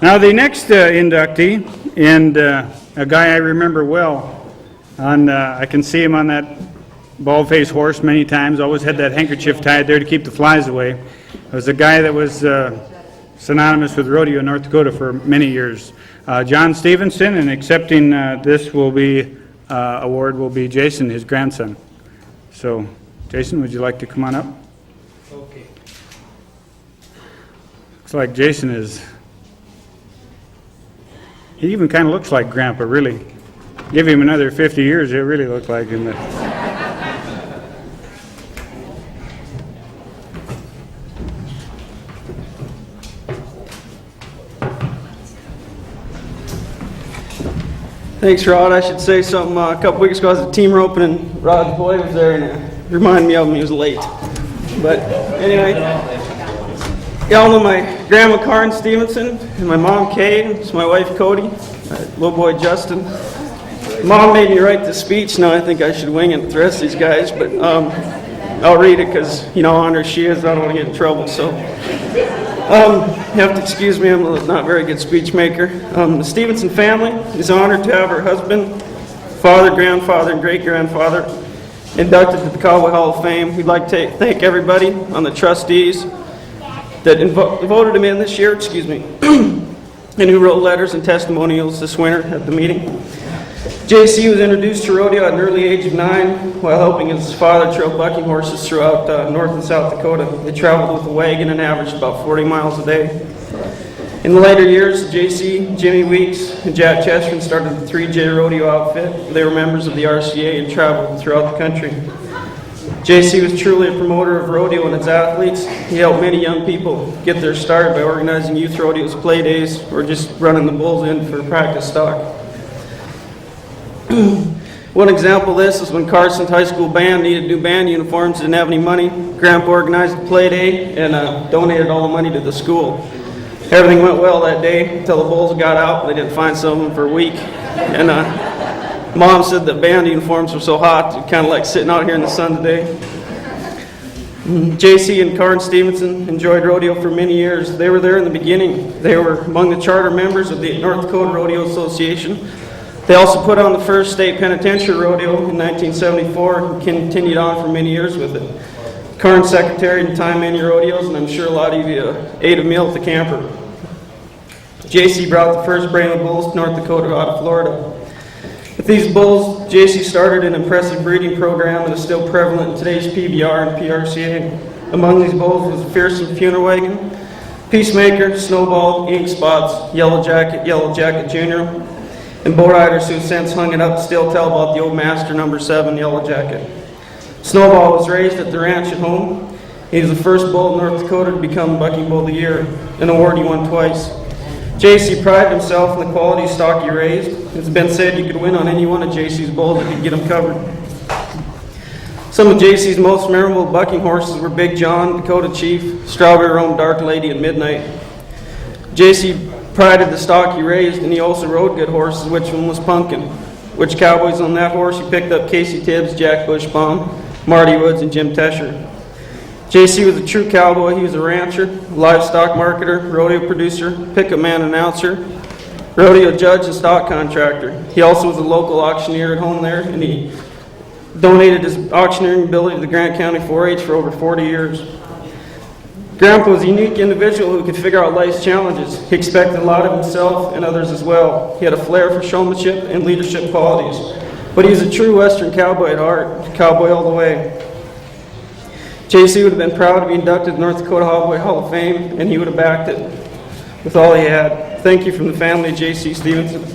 Now the next inductee, and a guy I remember well, I can see him on that bald-faced horse many times, always had that handkerchief tied there to keep the flies away. It was a guy that was synonymous with rodeo in North Dakota for many years. John Stevenson, and accepting this award will be Jason, his grandson. So, Jason, would you like to come on up? Okay. Looks like Jason he even kind of looks like Grandpa, really. Give him another 50 years, it really looked like him. Thanks, Rod. I should say something. A couple weeks ago, I was at team roping, and Rod's boy was there, and it reminded me of him. He was late. But anyway, y'all know my grandma Karen Stevenson, and my mom Kay, and it's my wife Cody, my little boy Justin. Mom made me write this speech. Now I think I should wing it with the rest of these guys, but I'll read it because, honored she is, I don't want to get in trouble. So you have to excuse me, I'm not a very good speech maker. The Stevenson family is honored to have her husband, father, grandfather, and great-grandfather inducted to the Cowboy Hall of Fame. We'd like to thank everybody on the trustees that voted him in this year, and who wrote letters and testimonials this winter at the meeting. JC was introduced to rodeo at an early age of 9 while helping his father trail bucking horses throughout North and South Dakota. They traveled with a wagon and averaged about 40 miles a day. In the later years, JC, Jimmy Weeks, and Jack Chesterton started the 3J Rodeo outfit. They were members of the RCA and traveled throughout the country. JC was truly a promoter of rodeo and its athletes. He helped many young people get their start by organizing youth rodeos, play days, or just running the bulls in for practice stock. One example of this is when Carson's high school band needed new band uniforms, didn't have any money. Grandpa organized a play day and donated all the money to the school. Everything went well that day until the bulls got out. They didn't find some of them for a week. And Mom said that band uniforms were so hot, you're kind of like sitting out here in the sun today. JC and Karen Stevenson enjoyed rodeo for many years. They were there in the beginning. They were among the charter members of the North Dakota Rodeo Association. They also put on the first state penitentiary rodeo in 1974 and continued on for many years with it. Current secretary and time many rodeos, and I'm sure a lot of you ate a meal at the camper. JC brought the first brand of bulls to North Dakota out of Florida. With these bulls, JC started an impressive breeding program that is still prevalent in today's PBR and PRCA. Among these bulls was Fearsome Funeral Wagon, Peacemaker, Snowball, Ink Spots, Yellow Jacket Jr., and bull riders who have since hung it up still tell about the old master number 7 Yellow Jacket. Snowball was raised at the ranch at home. He was the first bull in North Dakota to become Bucking Bull of the Year, an award he won twice. JC prided himself in the quality stock he raised. It's been said you could win on any one of JC's bulls if you could get them covered. Some of JC's most memorable bucking horses were Big John, Dakota Chief, Strawberry Rome, Dark Lady, and Midnight. JC prided the stock he raised, and he also rode good horses. Which one was Pumpkin? Which cowboys on that horse? He picked up Casey Tibbs, Jack Bushbaum, Marty Woods, and Jim Tesher. JC was a true cowboy. He was a rancher, livestock marketer, rodeo producer, pickup man announcer, rodeo judge, and stock contractor. He also was a local auctioneer at home there, and he donated his auctioneering ability to the Grant County 4-H for over 40 years. Grandpa was a unique individual who could figure out life's challenges. He expected a lot of himself and others as well. He had a flair for showmanship and leadership qualities. But he was a true Western cowboy at heart, cowboy all the way. JC would have been proud to be inducted to the North Dakota Cowboy Hall of Fame, and he would have backed it with all he had. Thank you from the family of JC Stevenson.